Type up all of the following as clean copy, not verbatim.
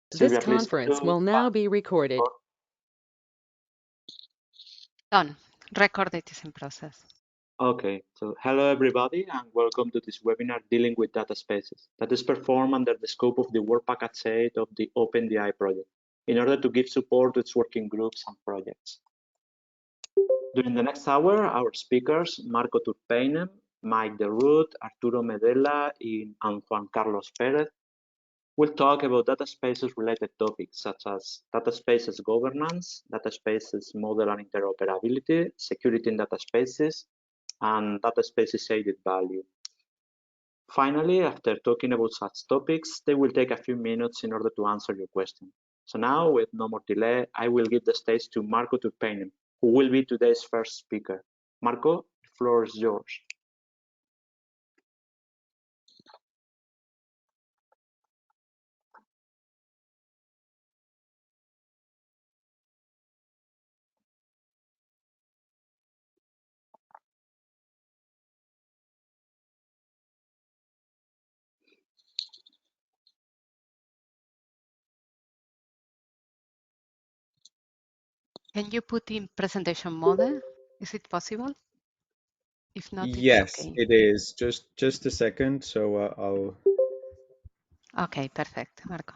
This Silvia, please go conference to will now be recorded. Done. Recorded is in process. Okay, so hello everybody and welcome to this webinar dealing with data spaces that is performed under the scope of the Work Package 8 of the OpenDI project in order to give support to its working groups and projects. During the next hour, our speakers, Marco Turpeinen, Mike DeRoot, Arturo Medella, and Juan Carlos Perez, we'll talk about data spaces related topics such as data spaces governance, data spaces model and interoperability, security in data spaces, and data spaces added value. Finally, after talking about such topics, they will take a few minutes in order to answer your question. So now, with no more delay, I will give the stage to Marco Turpeinen, who will be today's first speaker. Marco, the floor is yours. Can you put in presentation mode? Is it possible? If not, it's Yes, okay. it is. Just a second. So I'll. Okay, perfect, Marco.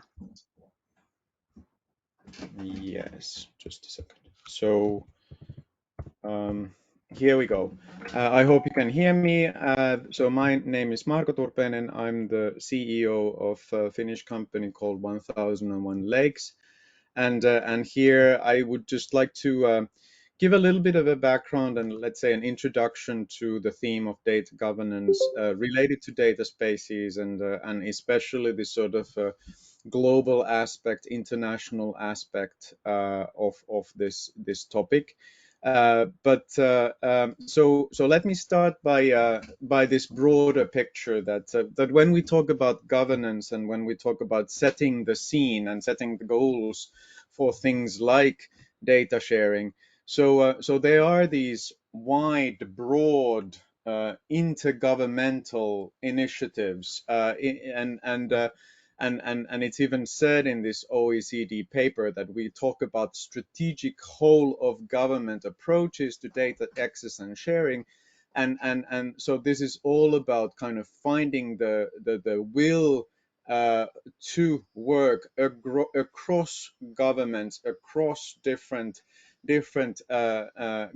Yes, just a second. So here we go. I hope you can hear me. So my name is Marko Turpeinen. I'm the CEO of a Finnish company called 1001 Lakes, and here I would just like to give a little bit of a background and let's say an introduction to the theme of data governance related to data spaces and especially this sort of global aspect, international aspect of this topic. So let me start by this broader picture that when we talk about governance and when we talk about setting the scene and setting the goals for things like data sharing, so there are these wide, broad, intergovernmental initiatives, and it's even said in this OECD paper that we talk about strategic whole of government approaches to data access and sharing. And so this is all about kind of finding the will to work across governments, across different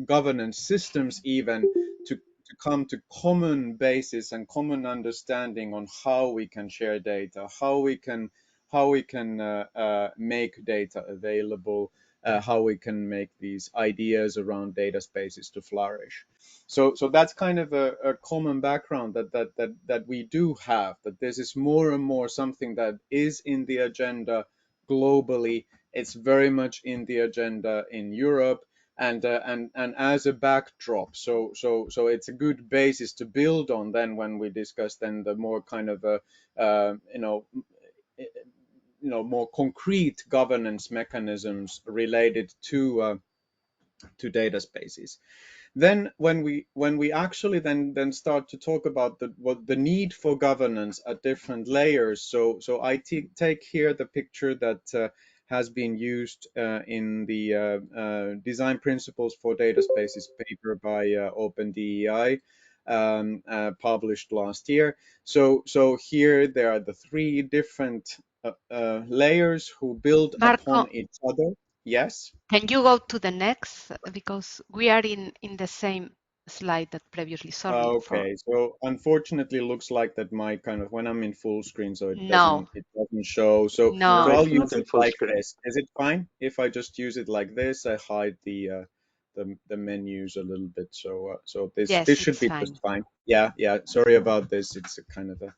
governance systems, even to come to common basis and common understanding on how we can share data, how we can make data available, how we can make these ideas around data spaces to flourish. So that's kind of a common background that we do have, that this is more and more something that is in the agenda globally. It's very much in the agenda in Europe, and as a backdrop, so it's a good basis to build on then when we discuss then the more kind of more concrete governance mechanisms related to data spaces. Then when we actually then start to talk about what the need for governance at different layers, so I take here the picture that has been used in the design principles for data spaces paper by OpenDEI, published last year. So here there are the three different layers who build Marco, upon each other. Yes. can you go to the next? Because we are in the same slide that previously. Sorry for. Okay, so unfortunately, it looks like that my kind of when I'm in full screen, so No, it doesn't show. So No, no. I'll it's use not in it full like screen. this. Is it fine if I just use it like this? I hide the menus a little bit, so this Yes, should it's be just fine. fine. Yeah, yeah. Sorry about this. It's a kind of a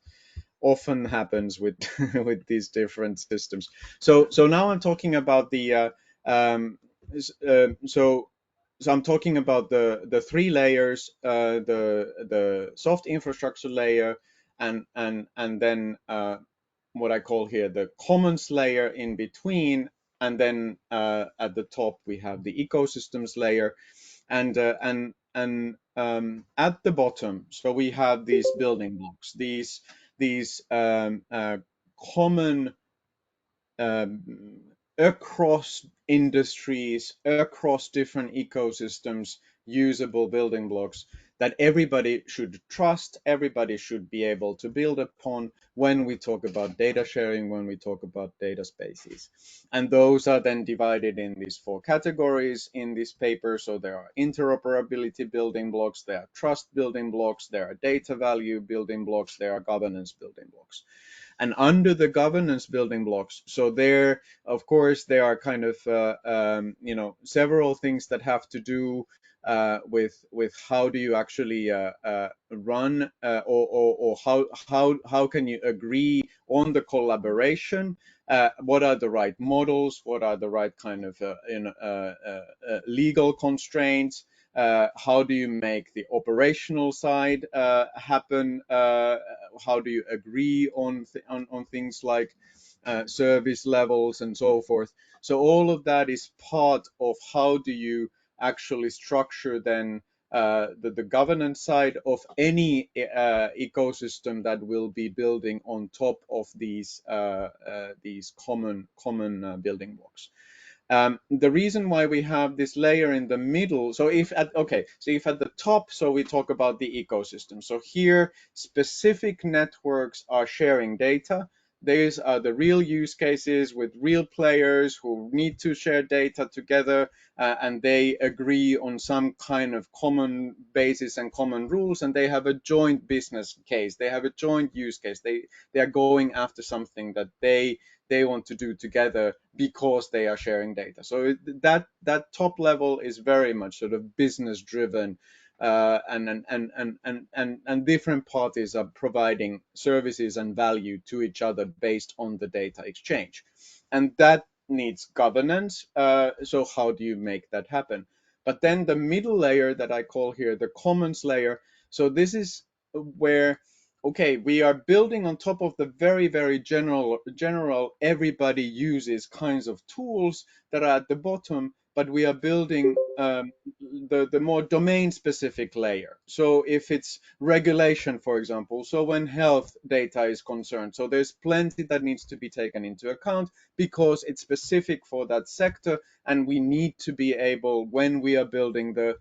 often happens with with these different systems. So now I'm talking about the so I'm talking about the three layers, the soft infrastructure layer, and then what I call here the commons layer in between, and then at the top we have the ecosystems layer, and at the bottom, so we have these building blocks, these common across industries, across different ecosystems, usable building blocks that everybody should trust, everybody should be able to build upon when we talk about data sharing, when we talk about data spaces. And those are then divided in these 4 categories in this paper. So there are interoperability building blocks, there are trust building blocks, there are data value building blocks, there are governance building blocks. And under the governance building blocks, so there, of course, there are kind of several things that have to do with how do you actually run or how can you agree on the collaboration. What are the right models? What are the right kind of legal constraints? How do you make the operational side happen? How do you agree on things like service levels and so forth? So all of that is part of how do you actually structure then the governance side of any ecosystem that will be building on top of these common building blocks. The reason why we have this layer in the middle, so if at the top, so we talk about the ecosystem. So here, specific networks are sharing data. These are the real use cases with real players who need to share data together, and they agree on some kind of common basis and common rules, and they have a joint business case. They have a joint use case. They are going after something that they want to do together because they are sharing data. So that top level is very much sort of business driven, and different parties are providing services and value to each other based on the data exchange, and that needs governance. So how do you make that happen? But then the middle layer that I call here the commons layer. So this is where, okay, we are building on top of the very, very general everybody uses kinds of tools that are at the bottom, but we are building the more domain specific layer. So if it's regulation, for example, so when health data is concerned, so there's plenty that needs to be taken into account because it's specific for that sector, and we need to be able, when we are building the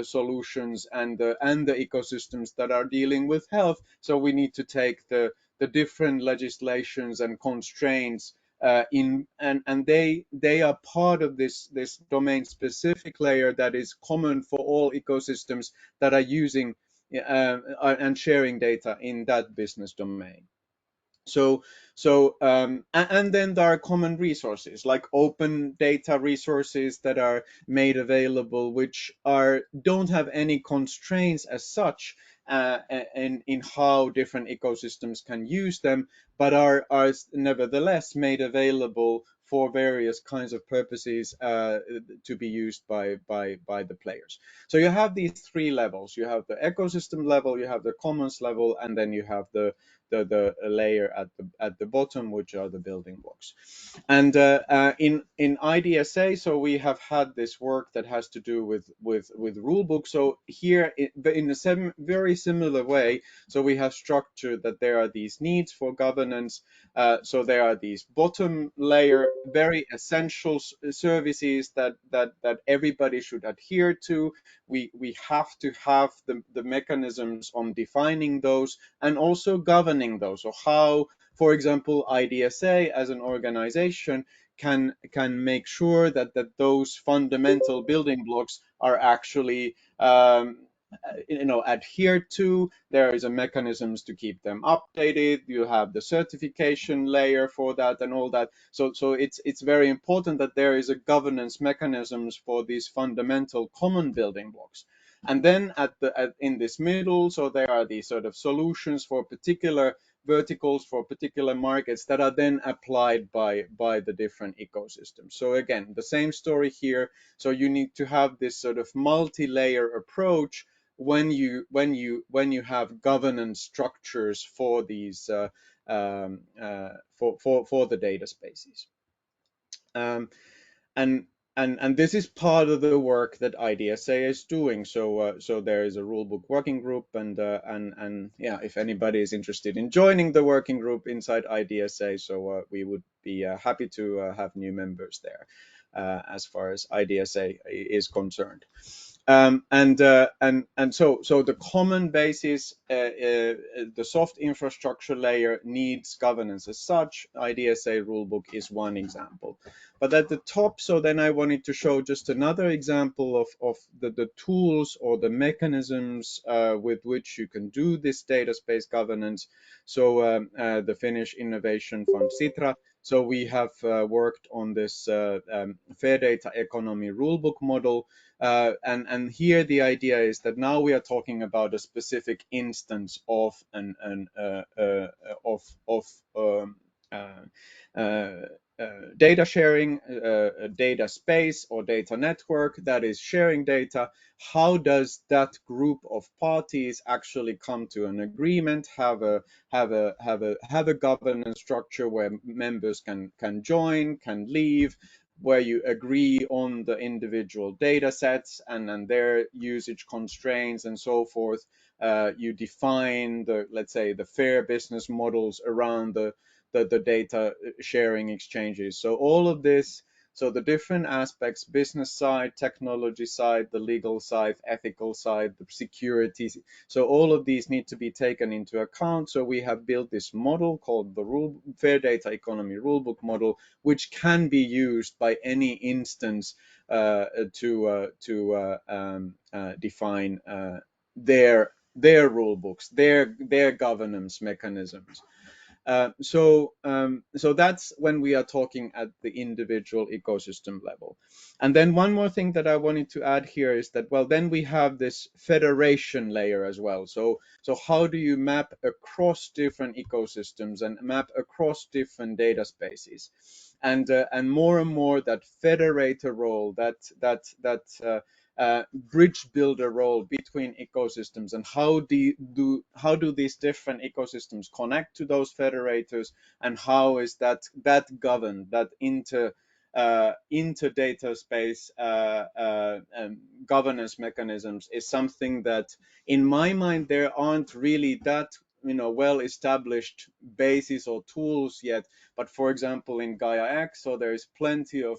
solutions and the ecosystems that are dealing with health. So we need to take the different legislations and constraints and they are part of this domain specific layer that is common for all ecosystems that are using and sharing data in that business domain. And then there are common resources like open data resources that are made available, which don't have any constraints as such in how different ecosystems can use them, but are nevertheless made available for various kinds of purposes to be used by the players. So you have these 3 levels. You have the ecosystem level, you have the commons level, and then you have the layer at the bottom, which are the building blocks. And in IDSA, so we have had this work that has to do with rulebook. So here, in a very similar way, so we have structured that there are these needs for governance. So there are these bottom layer, very essential services that everybody should adhere to. We have to have the mechanisms on defining those and also governing those. So how, for example, IDSA as an organization can make sure that those fundamental building blocks are actually adhered to. There is a mechanisms to keep them updated. You have the certification layer for that and all that. So it's very important that there is a governance mechanisms for these fundamental common building blocks. And then in this middle, so there are these sort of solutions for particular verticals, for particular markets that are then applied by the different ecosystems. So again, the same story here. So you need to have this sort of multi-layer approach when you have governance structures for these for the data spaces. And this is part of the work that IDSA is doing. So there is a rulebook working group, and yeah, if anybody is interested in joining the working group inside IDSA, so we would be happy to have new members there as far as IDSA is concerned. And so the common basis, the soft infrastructure layer needs governance as such. IDSA rulebook is one example. But at the top, so then I wanted to show just another example of the tools or the mechanisms with which you can do this data space governance. So the Finnish Innovation Fund Sitra. So we have worked on this fair data economy rulebook model. And here the idea is that now we are talking about a specific instance of data sharing, a data space or data network that is sharing data. How does that group of parties actually come to an agreement, have a governance structure where members can join, can leave, where you agree on the individual data sets and their usage constraints and so forth. You define let's say, the fair business models around the data sharing exchanges. So all of this, so the different aspects, business side, technology side, the legal side, ethical side, the security. So all of these need to be taken into account. So we have built this model called the Fair Data Economy Rulebook model, which can be used by any instance to define their rulebooks, their governance mechanisms. So that's when we are talking at the individual ecosystem level. And then one more thing that I wanted to add here is that, well, then we have this federation layer as well. So how do you map across different ecosystems and map across different data spaces? And more that federator role, that bridge builder role between ecosystems, and how do these different ecosystems connect to those federators, and how is that governed, that inter data space governance mechanisms is something that, in my mind, there aren't really that well established bases or tools yet. But for example, in Gaia X, so there is plenty of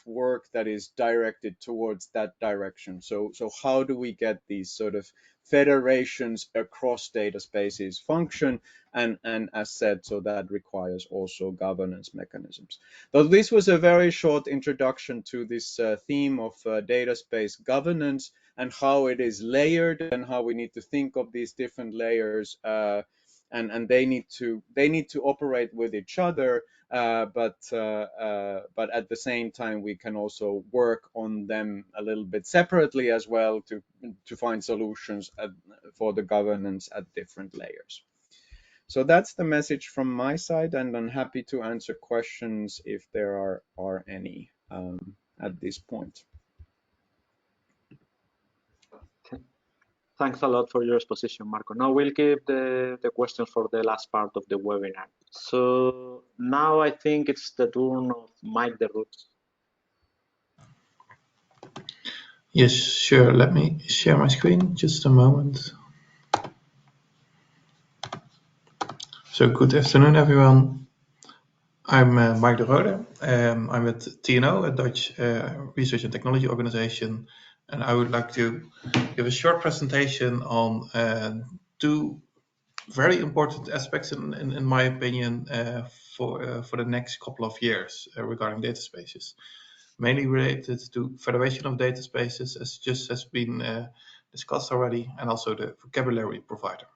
work that is directed towards that direction. So how do we get these sort of federations across data spaces function? And as said, so that requires also governance mechanisms. So this was a very short introduction to this theme of data space governance and how it is layered and how we need to think of these different layers. And they need to operate with each other, but at the same time we can also work on them a little bit separately as well to find solutions for the governance at different layers. So that's the message from my side, and I'm happy to answer questions if there are any at this point. Thanks a lot for your exposition, Marco. Now we'll give the questions for the last part of the webinar. So now I think it's the turn of Mike de Roots. Yes, sure. Let me share my screen. Just a moment. So good afternoon, everyone. I'm Mike de Rode. I'm with TNO, a Dutch research and technology organization, and I would like to give a short presentation on two very important aspects, in my opinion, for the next couple of years regarding data spaces, mainly related to federation of data spaces, as just has been discussed already, and also the vocabulary provider.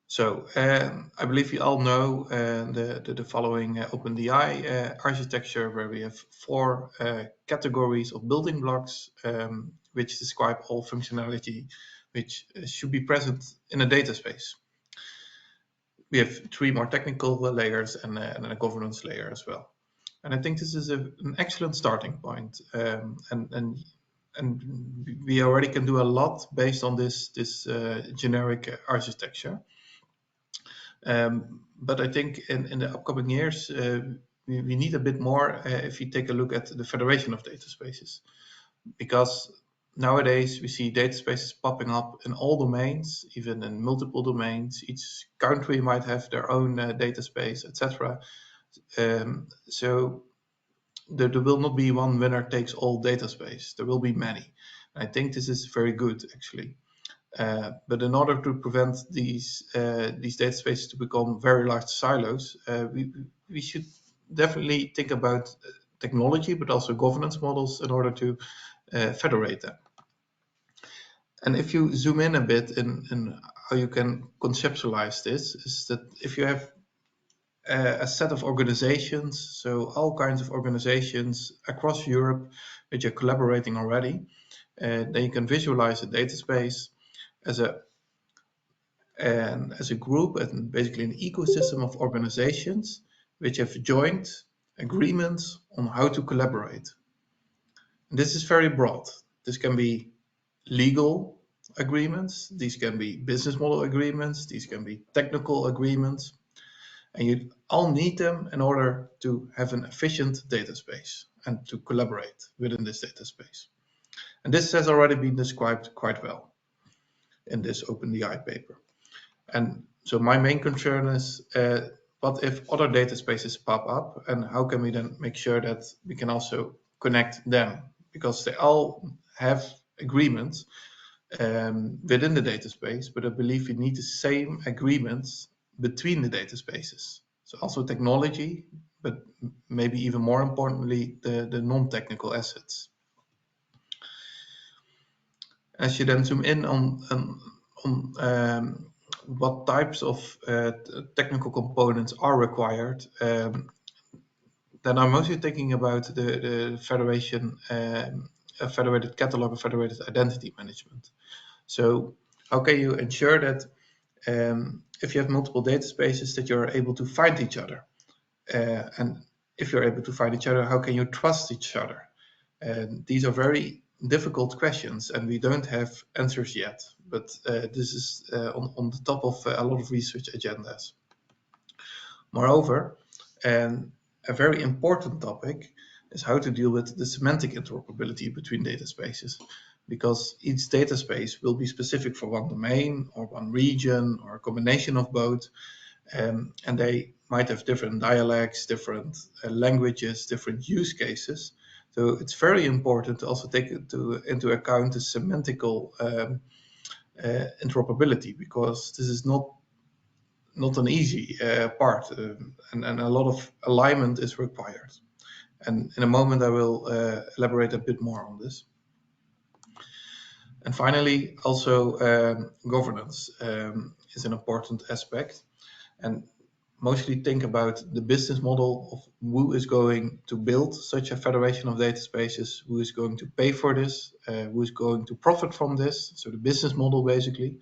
So I believe you all know the following OpenDI architecture, where we have four categories of building blocks which describe all functionality which should be present in a data space. We have three more technical layers and a governance layer as well. And I think this is an excellent starting point, and we already can do a lot based on this generic architecture. But I think in the upcoming years, we need a bit more if you take a look at the federation of data spaces, because nowadays we see databases popping up in all domains, even in multiple domains. Each country might have their own database, etc. So there will not be one winner takes all database. There will be many. I think this is very good, actually. But in order to prevent these databases to become very large silos, we should definitely think about technology, but also governance models in order to federate them. And if you zoom in a bit in how you can conceptualize this, is that if you have a set of organizations, so all kinds of organizations across Europe which are collaborating already, then you can visualize a database as a group and basically an ecosystem of organizations which have joint agreements on how to collaborate. And this is very broad. This can be legal agreements, these can be business model agreements, these can be technical agreements, and you all need them in order to have an efficient database and to collaborate within this database. And this has already been described quite well in this OpenDI paper. And so my main concern is what if other databases pop up, and how can we then make sure that we can also connect them, because they all have agreements within the database, but I believe we need the same agreements between the databases. So also technology, but maybe even more importantly, the non-technical assets. As you then zoom in on what types of technical components are required, then I'm mostly thinking about the federation, a federated catalog, and federated identity management. So how can you ensure that if you have multiple dataspaces that you're able to find each other? And if you're able to find each other, how can you trust each other? These are very difficult questions, and we don't have answers yet, but this is on the top of a lot of research agendas. Moreover, a very important topic is how to deal with the semantic interoperability between databases, because each database will be specific for one domain or one region or a combination of both, and they might have different dialects, different languages, different use cases. So it's very important to also take into account the semantical interoperability, because this is not an easy part, and a lot of alignment is required. And in a moment I will elaborate a bit more on this. And finally, also governance is an important aspect, and mostly think about the business model of who is going to build such a federation of databases, who is going to pay for this, who is going to profit from this, so the business model basically,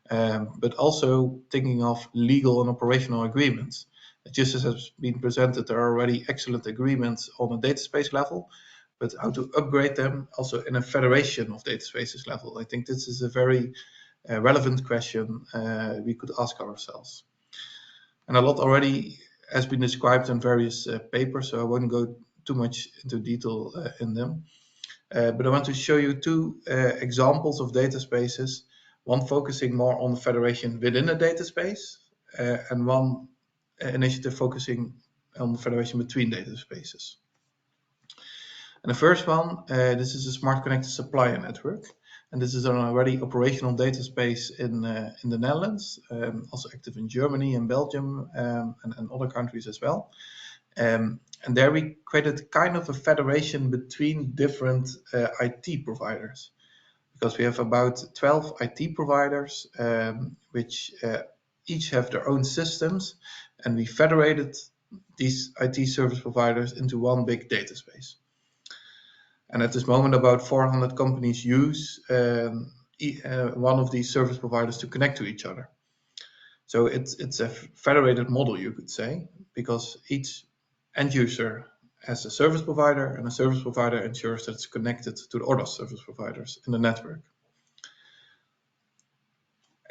but also thinking of legal and operational agreements. Just as has been presented, there are already excellent agreements on a database level, but how to upgrade them also in a federation of databases level. I think this is a very relevant question we could ask ourselves. And a lot already has been described in various papers, so I won't go too much into detail in them. But I want to show you two examples of databases, one focusing more on the federation within a database, and one initiative focusing on the federation between databases. And the first one, this is a smart connected supplier network. And this is an already operational database in the Netherlands, also active in Germany and Belgium and other countries as well. And there we created kind of a federation between different IT providers, because we have about 12 IT providers, which each have their own systems, and we federated these IT service providers into one big database. And at this moment, about 400 companies use one of these service providers to connect to each other. So it's a federated model, you could say, because each end user has a service provider, and a service provider ensures that it's connected to the other service providers in the network.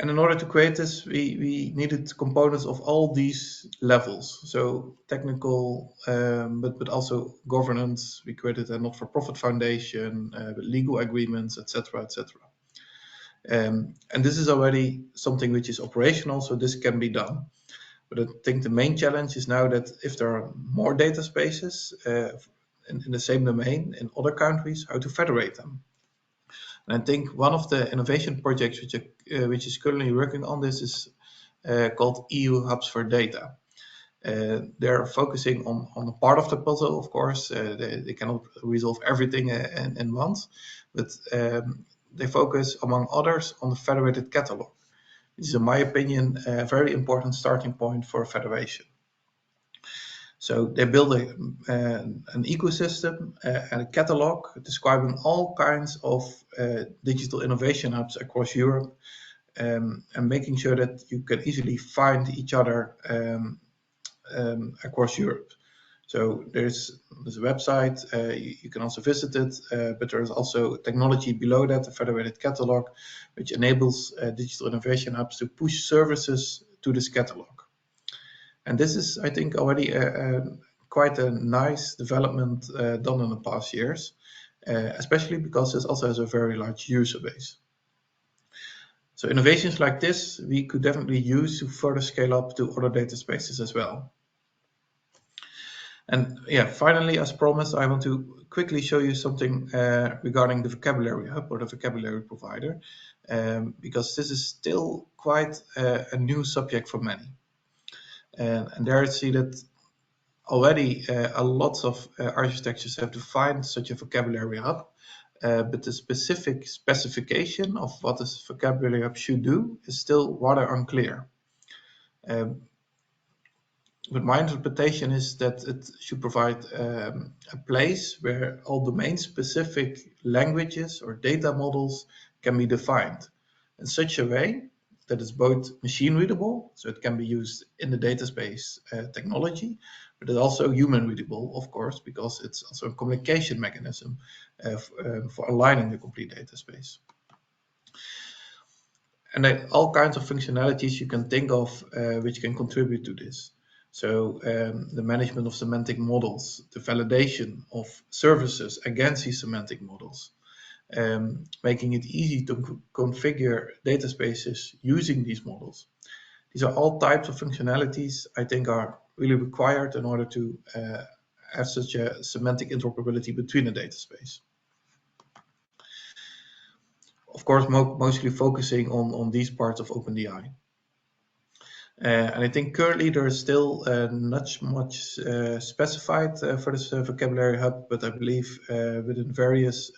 And in order to create this, we needed components of all these levels. So technical, but also governance. We created a not-for-profit foundation, with legal agreements, etc., etc. And this is already something which is operational, so this can be done. But I think the main challenge is now that if there are more data spaces in the same domain in other countries, how to federate them. And I think one of the innovation projects which is currently working on this is called EU Hubs for Data. They're focusing on a part of the puzzle, of course. They cannot resolve everything in once, but they focus, among others, on the federated catalog. This is, in my opinion, a very important starting point for a federation. So they build an ecosystem and a catalog describing all kinds of digital innovation hubs across Europe, and making sure that you can easily find each other across Europe. So there's a website, you can also visit it, but there's also technology below that, the federated catalog, which enables digital innovation hubs to push services to this catalog. And this is, I think, already quite a nice development done in the past years, especially because this also has a very large user base. So innovations like this, we could definitely use to further scale up to other data spaces as well. And yeah, finally, as promised, I want to quickly show you something regarding the vocabulary hub or the vocabulary provider, because this is still quite a new subject for many. And there I see that already a lot of architectures have defined such a vocabulary hub, but the specific specification of what this vocabulary hub should do is still rather unclear. But my interpretation is that it should provide a place where all domain-specific languages or data models can be defined in such a way that it's both machine-readable, so it can be used in the data space technology, but it's also human-readable, of course, because it's also a communication mechanism for aligning the complete data space. And all kinds of functionalities you can think of which can contribute to this. So the management of semantic models, the validation of services against these semantic models, making it easy to configure data spaces using these models. These are all types of functionalities I think are really required in order to have such a semantic interoperability between a data space. Of course, mostly focusing on these parts of OpenDI. And I think currently there is still not much specified for this vocabulary hub, but I believe within various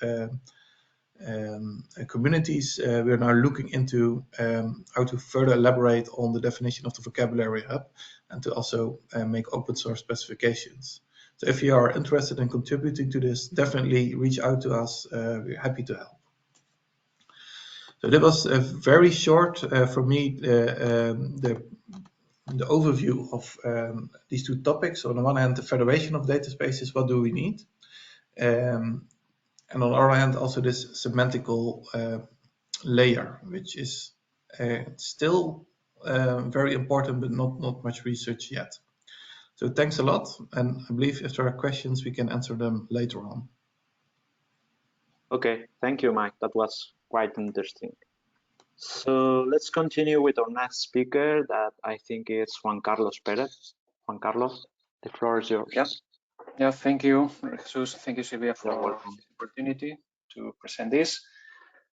communities, we are now looking into how to further elaborate on the definition of the vocabulary hub and to also make open source specifications. So if you are interested in contributing to this, definitely reach out to us. We're happy to help. So that was a very short for me, the overview of these two topics. So on the one hand, the federation of data spaces, what do we need? And on the other hand, also this semantical layer, which is still very important, but not much research yet. So thanks a lot. And I believe if there are questions, we can answer them later on. Okay, thank you, Mike. That was quite interesting. So let's continue with our next speaker that I think is Juan Carlos Perez. Juan Carlos, the floor is yours. Yeah, thank you, Jesus. Thank you, Silvia, for the opportunity to present this.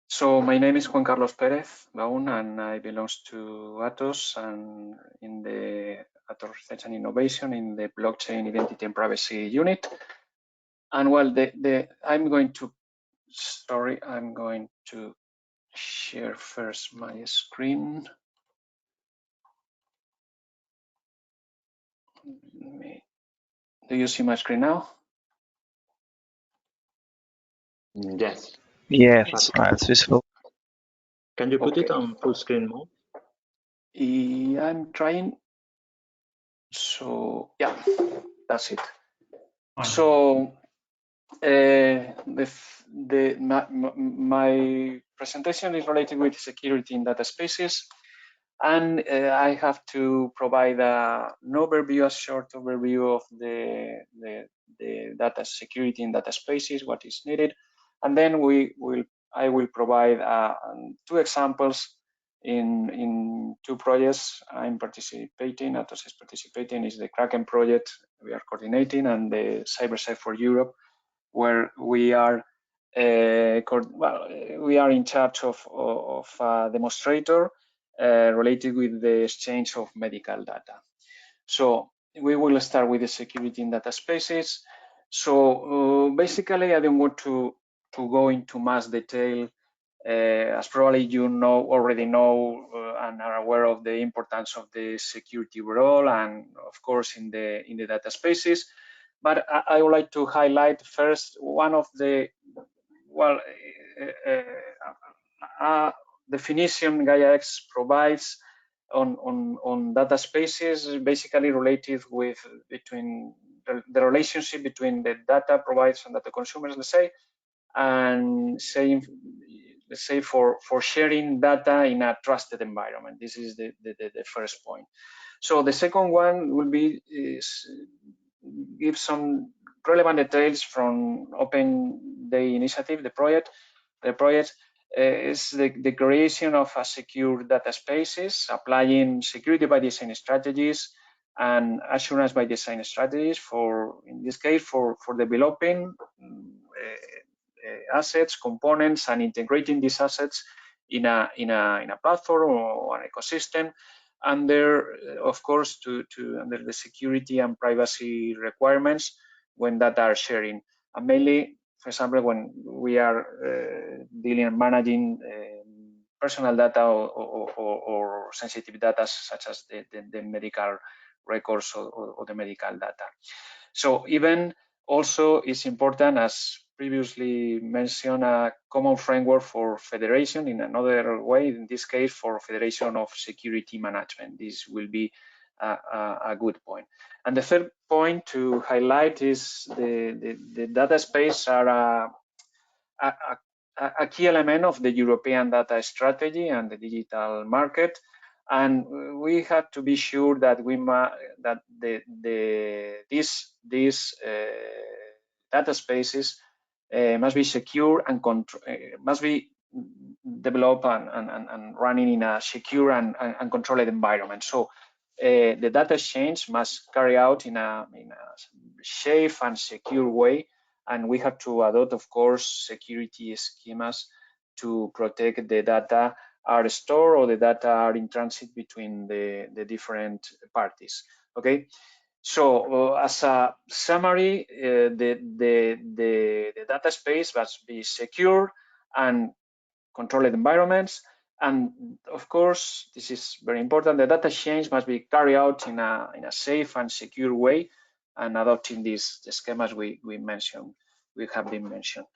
So my name is Juan Carlos Perez Baun, and I belong to Atos and in the Atos Research and Innovation in the Blockchain Identity and Privacy Unit. And well, I'm going to share first my screen. Do you see my screen now? Yes. Yes, it's visible. Can you put it on full screen mode? Yeah, I'm trying. So yeah, that's it. So my presentation is related with security in data spaces, and I have to provide a short overview of the data security in data spaces, what is needed, and then I will provide 2 examples in 2 projects I'm participating. Atos is participating is the Kraken project we are coordinating, and the CyberSec for Europe, where we are we are in charge of a demonstrator related with the exchange of medical data. So we will start with the security in data spaces. So basically, I don't want to go into much detail, as probably you already know and are aware of the importance of the security overall, and of course in the data spaces. But I would like to highlight first one of the definition GaiaX provides on data spaces, basically related with the relationship between the data providers and data consumers, let's say, and saying, let's say, for sharing data in a trusted environment. This is the first point. So the second one will be give some relevant details from Open Day Initiative, the project. The project is the creation of a secure data spaces, applying security by design strategies and assurance by design strategies for, in this case, for developing assets, components, and integrating these assets in a platform or an ecosystem, under, of course, under the security and privacy requirements when data are sharing, and mainly, for example, when we are dealing and managing personal data or sensitive data, such as the medical records or the medical data. So even also it's important, as previously mentioned, a common framework for federation in another way, in this case for federation of security management. This will be a good point. And the third point to highlight is the data space are a key element of the European data strategy and the digital market. And we have to be sure that these data spaces must be secure and must be developed and running in a secure and controlled environment. So the data exchange must carry out in a safe and secure way, and we have to adopt, of course, security schemas to protect the data are stored or the data are in transit between the different parties. Okay. So as a summary, the data space must be secure and controlled environments, and of course, this is very important, the data exchange must be carried out in a safe and secure way, and adopting these schemas we have been mentioned.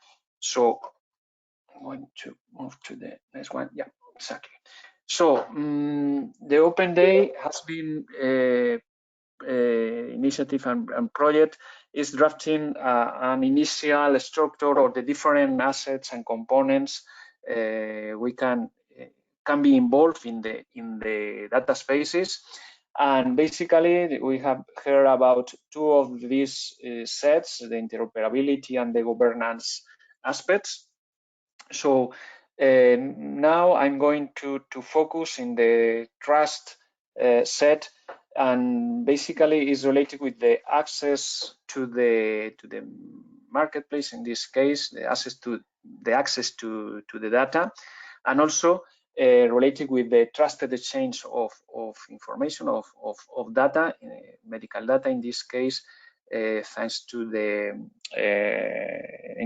So I'm going to move to the next one. Yeah, exactly. So the Open Day has been initiative and project is drafting an initial structure of the different assets and components we can be involved in the data spaces. And basically, we have heard about 2 of these sets, the interoperability and the governance aspects. So now I'm going to focus in the trust set, and basically is related with the access to the marketplace, in this case, the access to the data, and also related with the trusted exchange of information of data, medical data in this case, thanks to the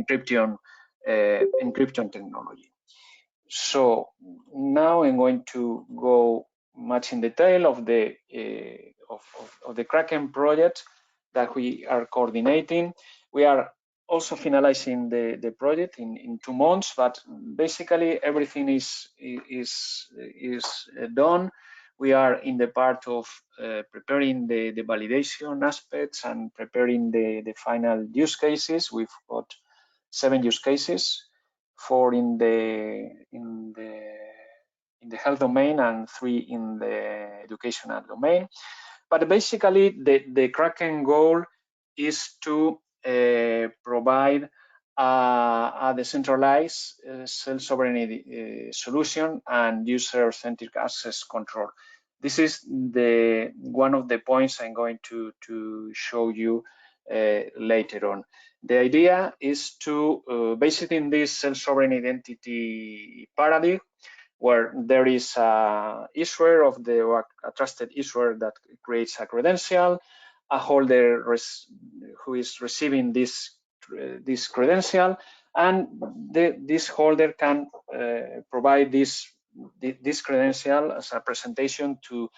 encryption technology. So now I'm going to go much in detail of the Kraken project that we are coordinating. We are also finalizing the project in 2 months, but basically everything is done. we are in the part of preparing the validation aspects and preparing the final use cases. We've got 7 use cases, 4 in the health domain and 3 in the educational domain. But basically, the Kraken goal is to provide a decentralized self-sovereignty solution and user-centric access control. This is one of the points I'm going to show you later on. The idea is to base it in this self-sovereign identity paradigm, where there is a issuer of a trusted issuer that creates a credential, a holder who is receiving this credential, and this holder can provide this credential as a presentation to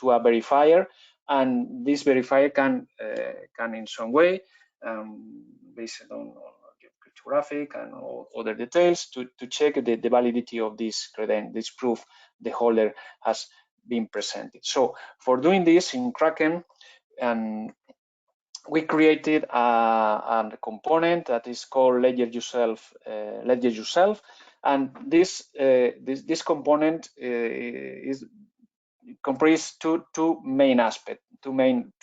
a verifier, and this verifier can in some way, based on cryptographic and other details, to check the validity of this credential, this proof the holder has been presented. So for doing this in Kraken, we created a component that is called Ledger Yourself, and this component is comprised two main aspects, two main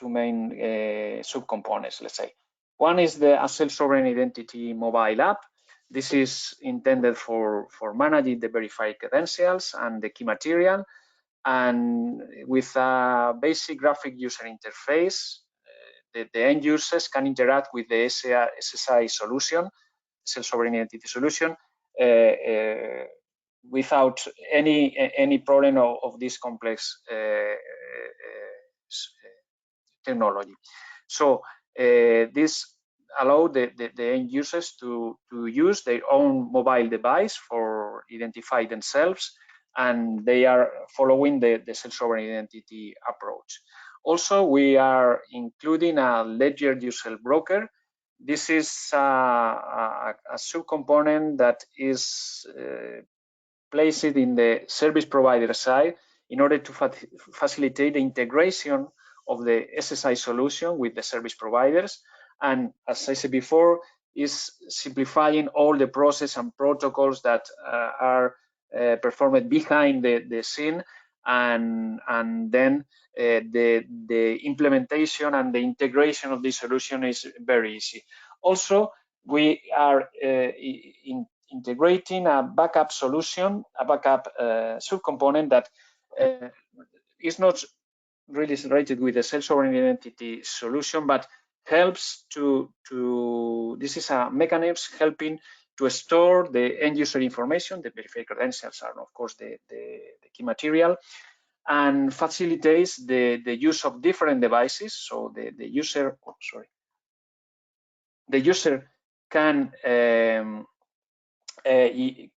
subcomponents, let's say. One is the self-sovereign identity mobile app. This is intended for managing the verified credentials and the key material, and with a basic graphic user interface, the end users can interact with the SSI solution, self-sovereign identity solution, without any problem of this complex technology. So this allow the end users to use their own mobile device for identify themselves, and they are following the self-sovereign identity approach. Also, we are including a Ledger Yourself broker. This is a subcomponent that is placed in the service provider side in order to facilitate the integration of the SSI solution with the service providers. And as I said before, is simplifying all the process and protocols that are performed behind the scene, and then the implementation and the integration of this solution is very easy. Also, we are integrating a backup solution, a backup subcomponent that is not really related with the self-sovereign identity solution, but helps this is a mechanism helping to store the end user information. The verified credentials are, of course, the key material, and facilitates the use of different devices. So the user can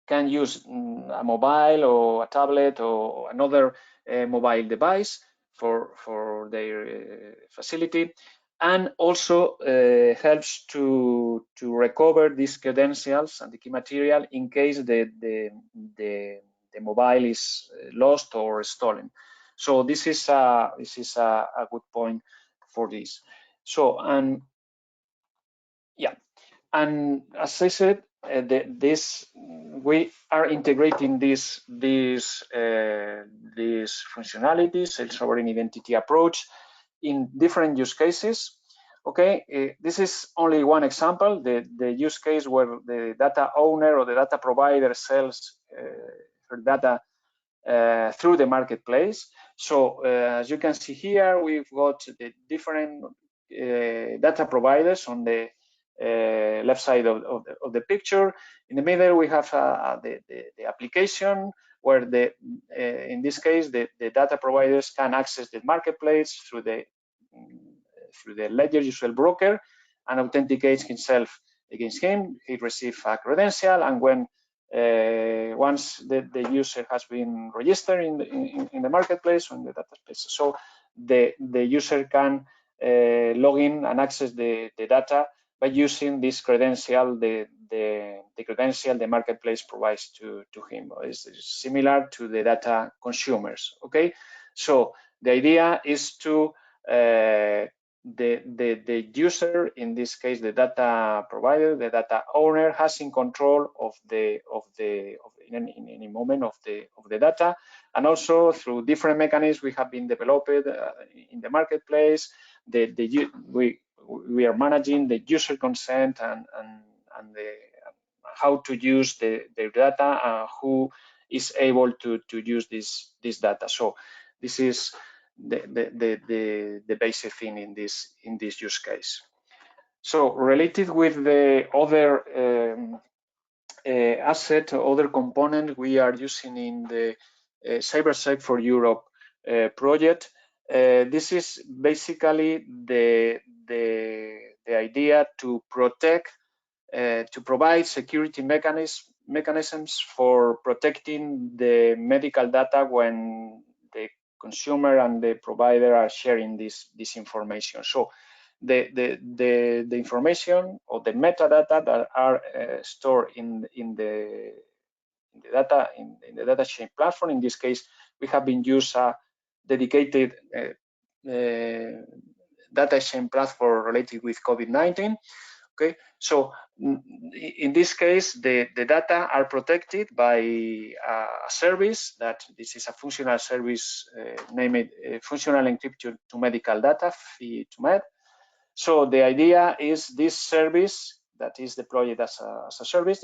use a mobile or a tablet or another mobile device for their facility, and also helps to recover these credentials and the key material in case the mobile is lost or stolen. So this is a good point for this. So, and yeah, and as I said, we are integrating these functionalities, self-sovereign identity approach, in different use cases. Okay, this is only one example, the use case where the data owner or the data provider sells her data through the marketplace. So as you can see here, we've got the different data providers on the left side of the picture. In the middle, we have the application where in this case the data providers can access the marketplace through the Ledger Yourself broker and authenticates himself against him. He receives a credential, and when once the user has been registered in the marketplace or in the database, so the user can log in and access the data by using this credential, the credential the marketplace provides to him. It's similar to the data consumers. Okay, So the idea is to the user, in this case the data provider, the data owner, has in control of in any moment of the data, and also through different mechanisms we have been developed in the marketplace. We are managing the user consent and how to use the data, who is able to use this data. So this is the basic thing in this use case. So related with the other asset, other component we are using in the CyberSec for Europe project. This is basically the idea to protect, to provide security mechanisms for protecting the medical data when the consumer and the provider are sharing this information. So the information or the metadata that are stored in the data exchange platform. In this case, we have been used a dedicated data exchange platform related with COVID-19. Okay, so in this case, the data are protected by a service that this is a functional service named Functional Encryption to Medical Data, FI2Med. So the idea is this service that is deployed as a service,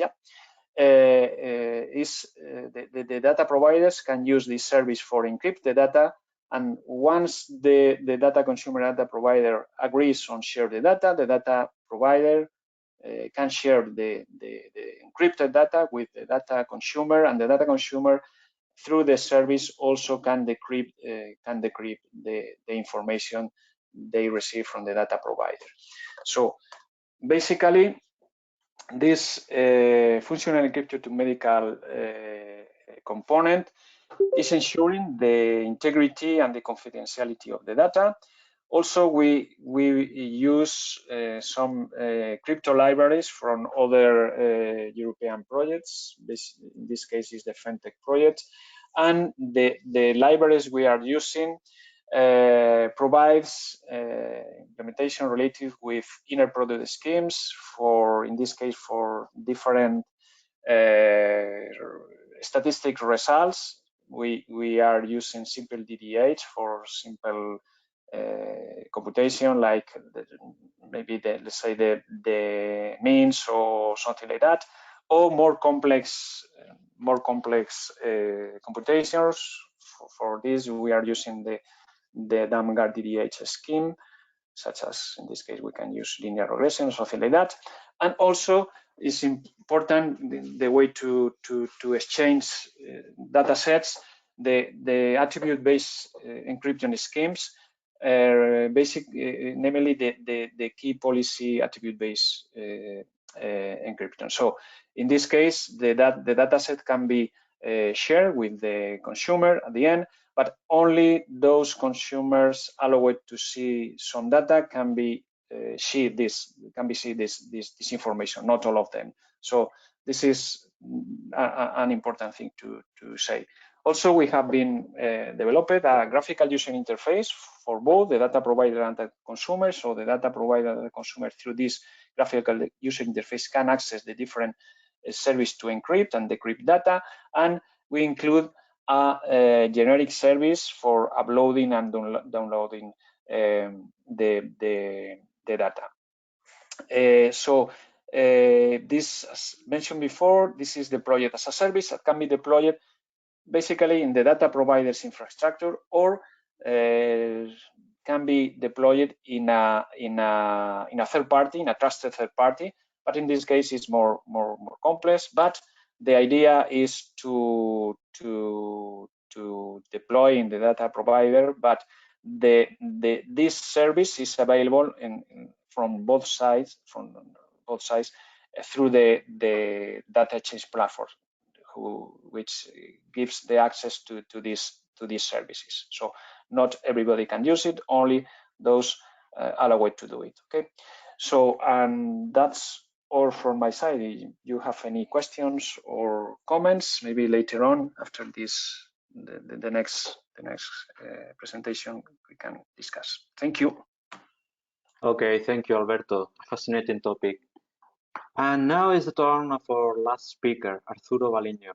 the data providers can use this service for encrypt the data, and once the data consumer data provider agrees on share the data provider can share the encrypted data with the data consumer, and the data consumer through the service also can decrypt the information they receive from the data provider. So basically, this functional encryption to medical component is ensuring the integrity and the confidentiality of the data. Also, we use some crypto libraries from other European projects. In this case is the FENTEC project, and the libraries we are using provides implementation related with inner product schemes for, in this case, for different statistic results. We are using simple DDH for simple computation, like maybe let's say the means or something like that, or more complex computations. For this, we are using the Damgard DDH scheme, such as in this case we can use linear regression or something like that. And also it's important the way to exchange data sets. The attribute-based encryption schemes, namely the key policy attribute-based encryption. So in this case, the data set can be shared with the consumer at the end, but only those consumers allowed to see some data can see this information, not all of them. So this is an important thing to say. Also, we have been developed a graphical user interface for both the data provider and the consumer. So the data provider and the consumer, through this graphical user interface, can access the different service to encrypt and decrypt data, and we include a generic service for uploading and downloading the data. This, as mentioned before, this is the project as a service that can be deployed basically in the data provider's infrastructure, or can be deployed in a third party, in a trusted third party. But in this case, it's more complex. But the idea is to deploy in the data provider, but this service is available from both sides through the data exchange platform, which gives the access to these services. So not everybody can use it, only those allowed to do it. Okay, so that's all from my side. If you have any questions or comments, maybe later on after this, the next the next presentation we can discuss. Thank you. Okay, thank you, Alberto. Fascinating topic. And now is the turn of our last speaker, Arturo Baliño.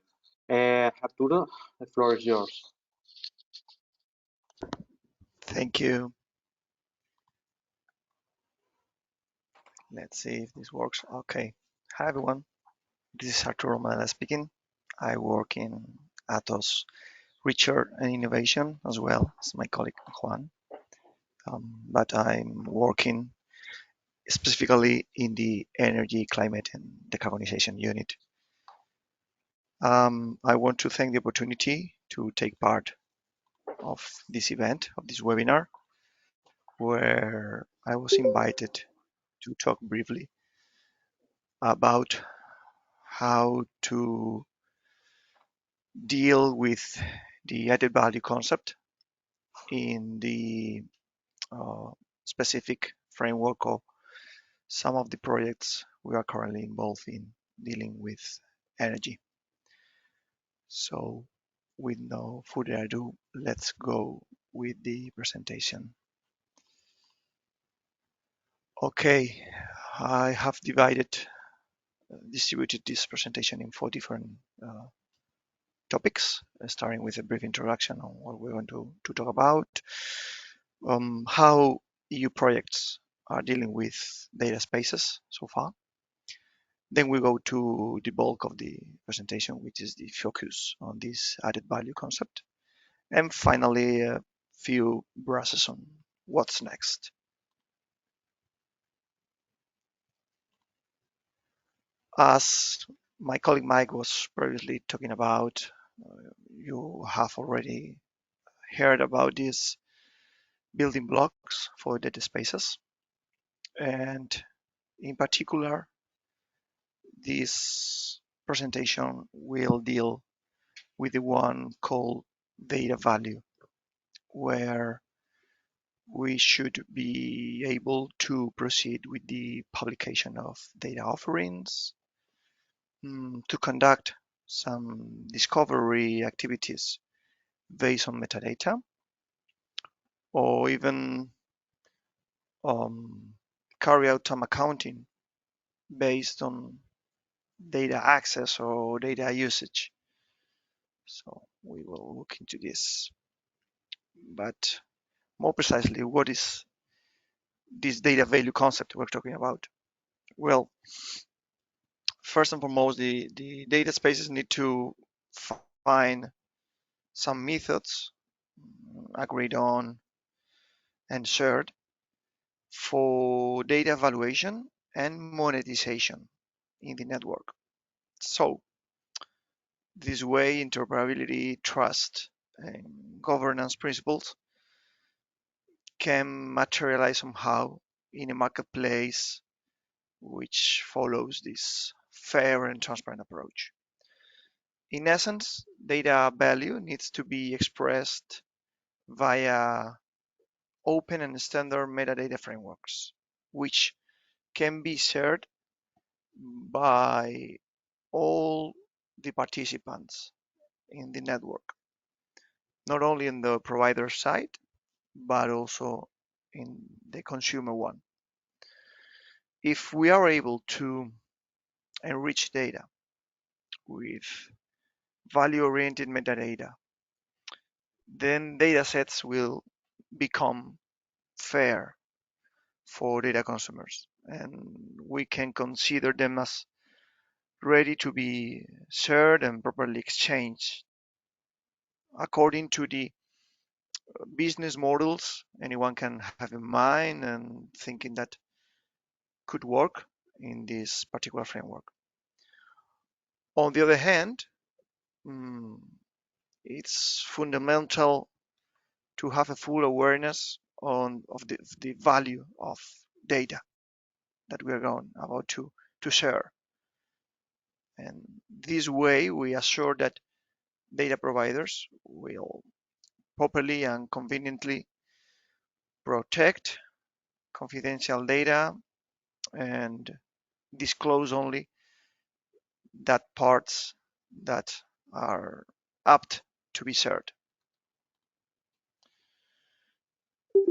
Arturo, the floor is yours. Thank you. Let's see if this works. Okay. Hi, everyone. This is Arturo Madela speaking. I work in Atos Research and Innovation as well as my colleague Juan. But I'm working specifically in the Energy, Climate and Decarbonization unit. I want to thank the opportunity to take part of this event, of this webinar, where I was invited to talk briefly about how to deal with the added value concept in the specific framework of some of the projects we are currently involved in dealing with energy. So with no further ado, let's go with the presentation. Okay, I have distributed this presentation in 4 different topics, starting with a brief introduction on what we're going to talk about, how EU projects are dealing with data spaces so far. Then we go to the bulk of the presentation, which is the focus on this added value concept. And finally, a few brushes on what's next. As my colleague Mike was previously talking about, you have already heard about these building blocks for data spaces. And in particular, this presentation will deal with the one called data value, where we should be able to proceed with the publication of data offerings, to conduct some discovery activities based on metadata, or even carry out some accounting based on data access or data usage. So we will look into this. But more precisely, what is this data value concept we're talking about? Well, first and foremost, the data spaces need to find some methods agreed on and shared for data evaluation and monetization in the network. So this way, interoperability, trust, and governance principles can materialize somehow in a marketplace which follows this fair and transparent approach. In essence, data value needs to be expressed via open and standard metadata frameworks, which can be shared by all the participants in the network, not only in the provider side, but also in the consumer one. If we are able to enrich data with value-oriented metadata, then data sets will become fair for data consumers, and we can consider them as ready to be shared and properly exchanged according to the business models anyone can have in mind and thinking that could work in this particular framework. On the other hand, it's fundamental to have a full awareness of the value of data that we are about to share. And this way, we assure that data providers will properly and conveniently protect confidential data and disclose only that parts that are apt to be shared.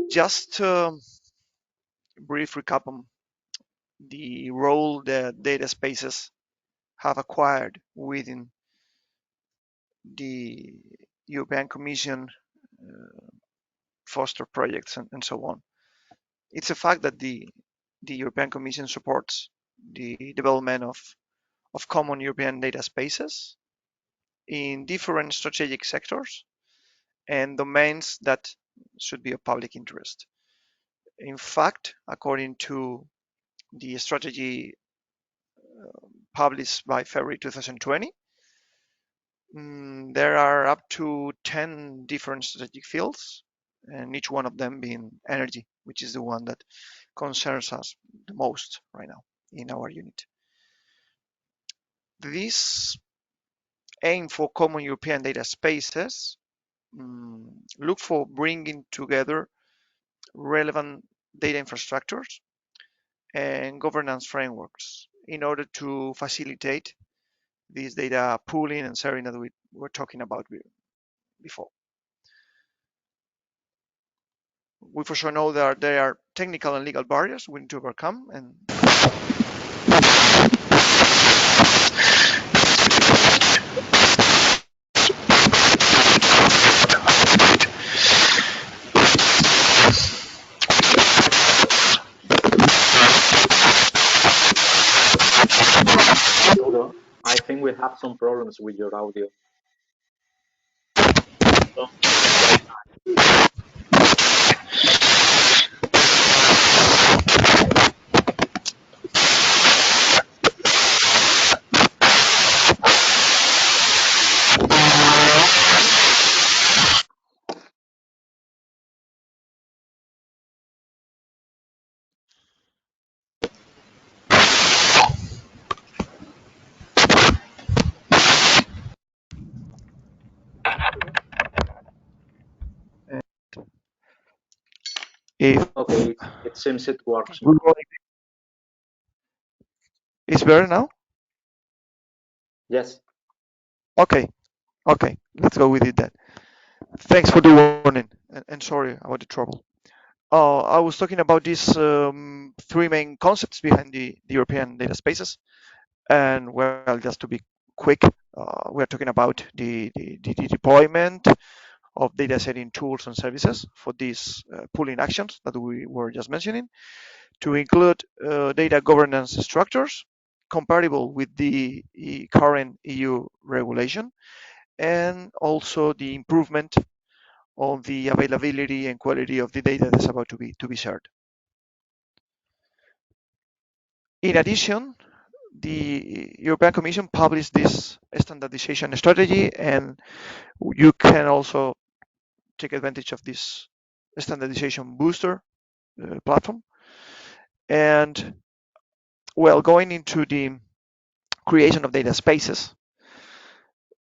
Just brief recap on the role that data spaces have acquired within the European Commission foster projects and so on. It's a fact that the European Commission supports the development of common European data spaces in different strategic sectors and domains that should be of public interest. In fact, according to the strategy published by February 2020, there are up to 10 different strategic fields, and each one of them being energy, which is the one that concerns us the most right now in our unit. This aim for common European data spaces look for bringing together relevant data infrastructures and governance frameworks in order to facilitate this data pooling and sharing that we were talking about before. We for sure know that there are technical and legal barriers we need to overcome, and I think we have some problems with your audio. if Okay, it seems it works. it's better now. Yes. Okay, let's go with it then. Thanks for the warning, and sorry about the trouble. I was talking about these three main concepts behind the European data spaces, and well, just to be quick, we are talking about the deployment of data setting tools and services for these pooling actions that we were just mentioning, to include data governance structures compatible with the current EU regulation, and also the improvement of the availability and quality of the data that's about to be shared. In addition, the European Commission published this standardization strategy, and you can also take advantage of this standardization booster platform. And well, going into the creation of data spaces,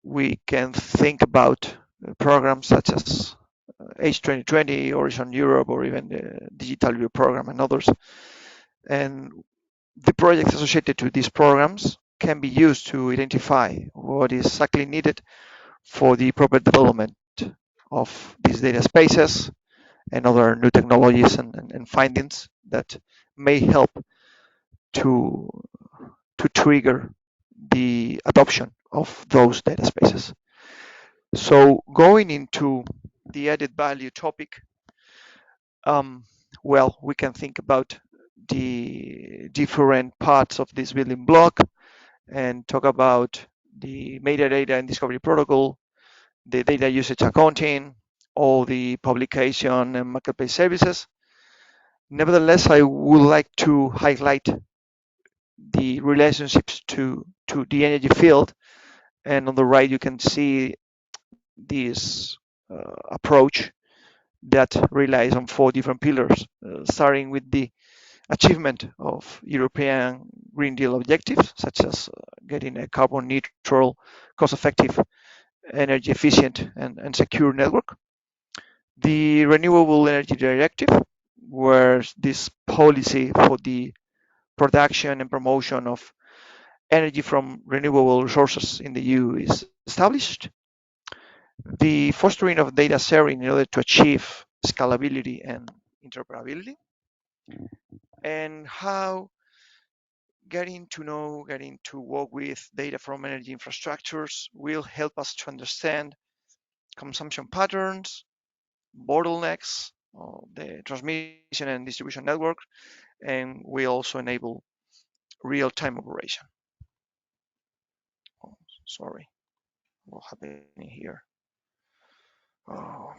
we can think about programs such as H2020, Horizon Europe, or even the Digital Europe program and others. And the projects associated to these programs can be used to identify what is exactly needed for the proper development of these data spaces and other new technologies and findings that may help to trigger the adoption of those data spaces. So going into the added value topic, well, we can think about the different parts of this building block and talk about the metadata and discovery protocol, the data usage accounting, all the publication and marketplace services. Nevertheless, I would like to highlight the relationships to the energy field. And on the right, you can see this approach that relies on 4 different pillars, starting with the achievement of European Green Deal objectives, such as getting a carbon neutral, cost-effective, energy efficient, and secure network. The Renewable Energy Directive, where this policy for the production and promotion of energy from renewable resources in the EU is established. The fostering of data sharing in order to achieve scalability and interoperability, and how getting to work with data from energy infrastructures will help us to understand consumption patterns, bottlenecks of the transmission and distribution network, and will also enable real-time operation. Oh, sorry, what happened here? Oh,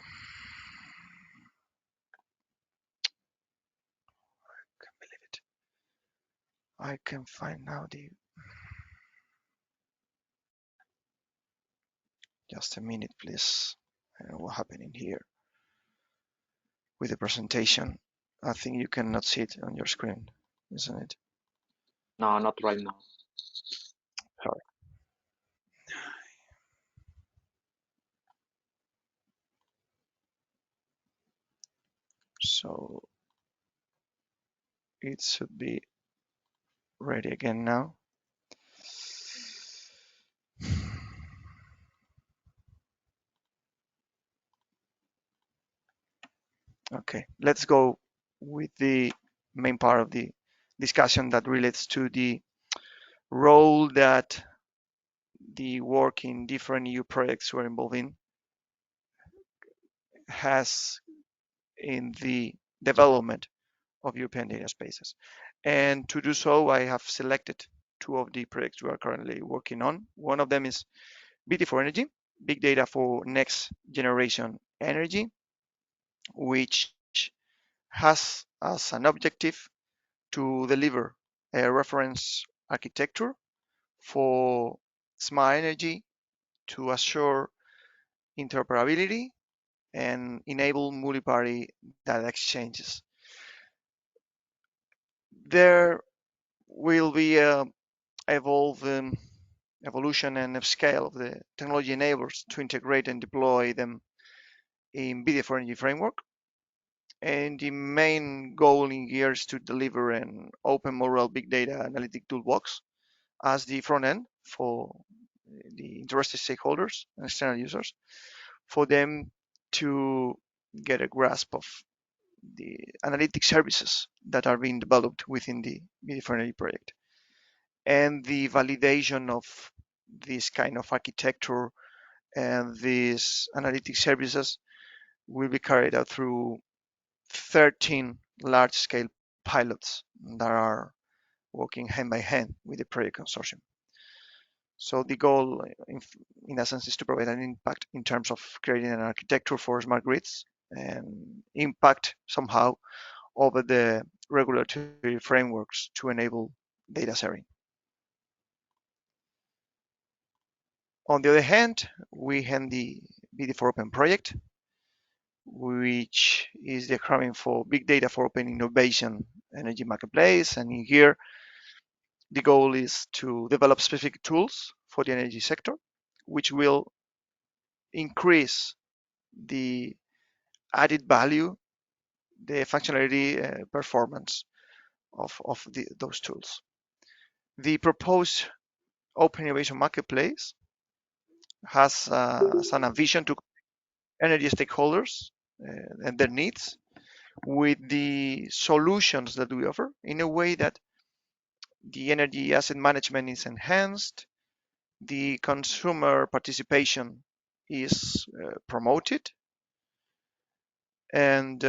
I can't believe it. I can find now the. Just a minute, please. What happened in here with the presentation? I think you cannot see it on your screen, isn't it? No, not right now. Sorry. So it should be ready again now. Okay, let's go with the main part of the discussion that relates to the role that the work in different EU projects we're involved in has in the development of European data spaces. And to do so, I have selected two of the projects we are currently working on. One of them is BT4Energy, Big Data for Next Generation Energy, which has as an objective to deliver a reference architecture for smart energy to assure interoperability and enable multi-party data exchanges. There will be a evolution and scale of the technology enablers to integrate and deploy them in BT4Energy framework. And the main goal in here is to deliver an open model big data analytic toolbox as the front end for the interested stakeholders and external users, for them to get a grasp of the analytic services that are being developed within the BT4Energy project. And the validation of this kind of architecture and these analytic services will be carried out through 13 large-scale pilots that are working hand by hand with the project consortium. So the goal, in essence, is to provide an impact in terms of creating an architecture for smart grids and impact somehow over the regulatory frameworks to enable data sharing. On the other hand, we have the BT4Open project, which is the acronym for Big Data for Open Innovation Energy Marketplace. And in here, the goal is to develop specific tools for the energy sector, which will increase the added value, the functionality, performance of those tools. The proposed Open Innovation Marketplace has a vision to energy stakeholders and their needs with the solutions that we offer in a way that the energy asset management is enhanced, the consumer participation is promoted, and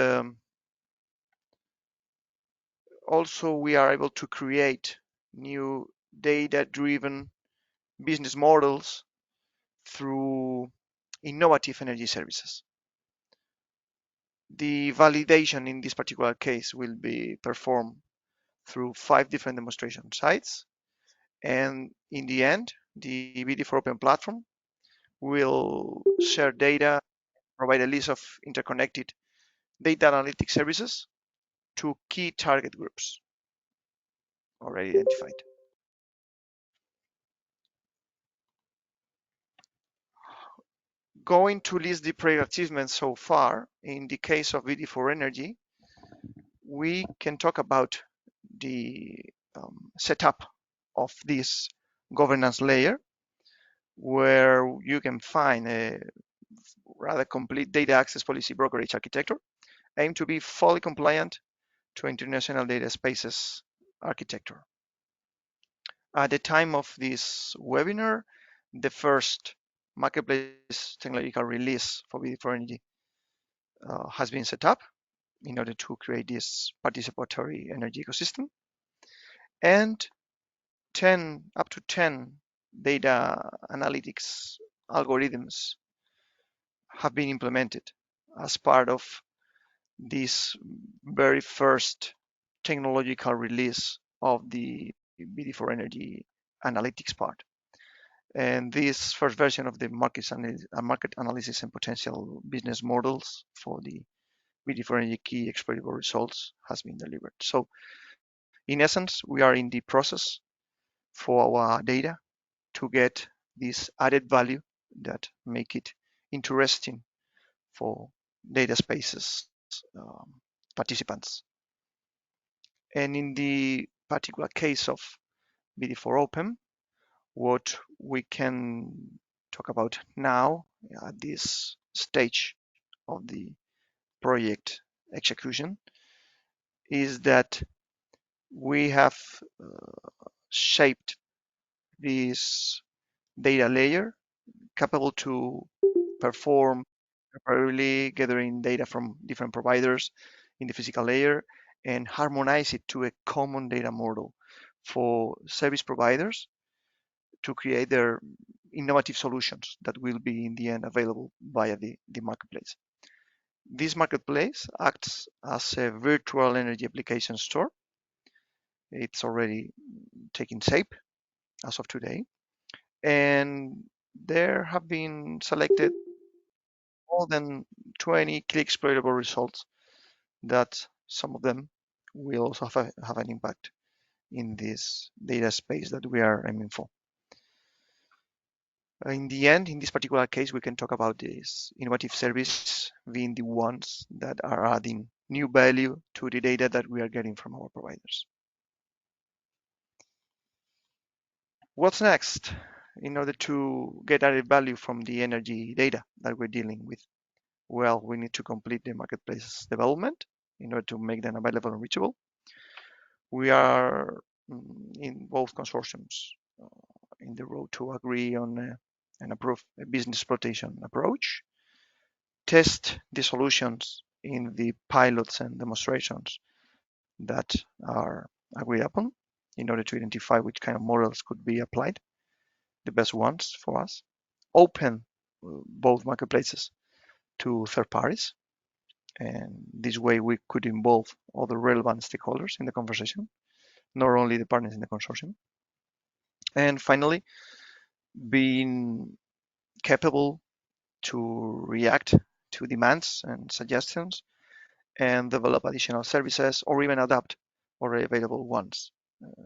also we are able to create new data-driven business models through innovative energy services. The validation in this particular case will be performed through 5 different demonstration sites, and in the end, the BT4Open platform will share data, provide a list of interconnected data analytic services to key target groups already identified. Going to list the project achievements so far, in the case of BT4Energy, we can talk about the setup of this governance layer, where you can find a rather complete data access policy brokerage architecture aim to be fully compliant to international data spaces architecture. At the time of this webinar, the first marketplace technological release for BD4Energy has been set up in order to create this participatory energy ecosystem. And up to 10 data analytics algorithms have been implemented as part of this very first technological release of the BD4Energy analytics part. And this first version of the market analysis and potential business models for the BD4Energy key exploitable results has been delivered. So in essence, we are in the process for our data to get this added value that make it interesting for data spaces participants. And in the particular case of BD4 Open, what we can talk about now at this stage of the project execution is that we have shaped this data layer capable to perform primarily gathering data from different providers in the physical layer and harmonize it to a common data model for service providers to create their innovative solutions that will be in the end available via the marketplace. This marketplace acts as a virtual energy application store. It's already taking shape as of today. And there have been selected more than 20 key exploitable results that some of them will also have an impact in this data space that we are aiming for. In the end, in this particular case, we can talk about this innovative service being the ones that are adding new value to the data that we are getting from our providers. What's next in order to get added value from the energy data that we're dealing with? Well, we need to complete the marketplace development in order to make them available and reachable. We are in both consortiums in the road to agree on and approve a business exploitation approach, test the solutions in the pilots and demonstrations that are agreed upon in order to identify which kind of models could be applied, the best ones for us, open both marketplaces to third parties. And this way we could involve other relevant stakeholders in the conversation, not only the partners in the consortium. And finally, being capable to react to demands and suggestions and develop additional services or even adapt already available ones.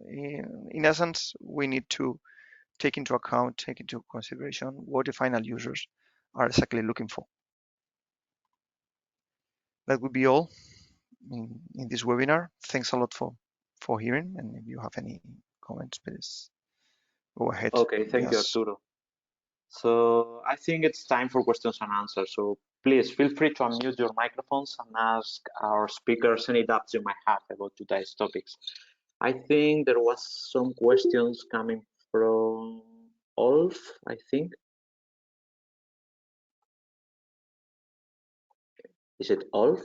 In essence, we need to take into consideration what the final users are exactly looking for. That would be all in this webinar. Thanks a lot for hearing, and if you have any comments, please go ahead. Okay, thank you, Arturo. So I think it's time for questions and answers. So please feel free to unmute your microphones and ask our speakers any doubts you might have about today's topics. I think there was some questions coming from Ulf, I think. Is it Ulf?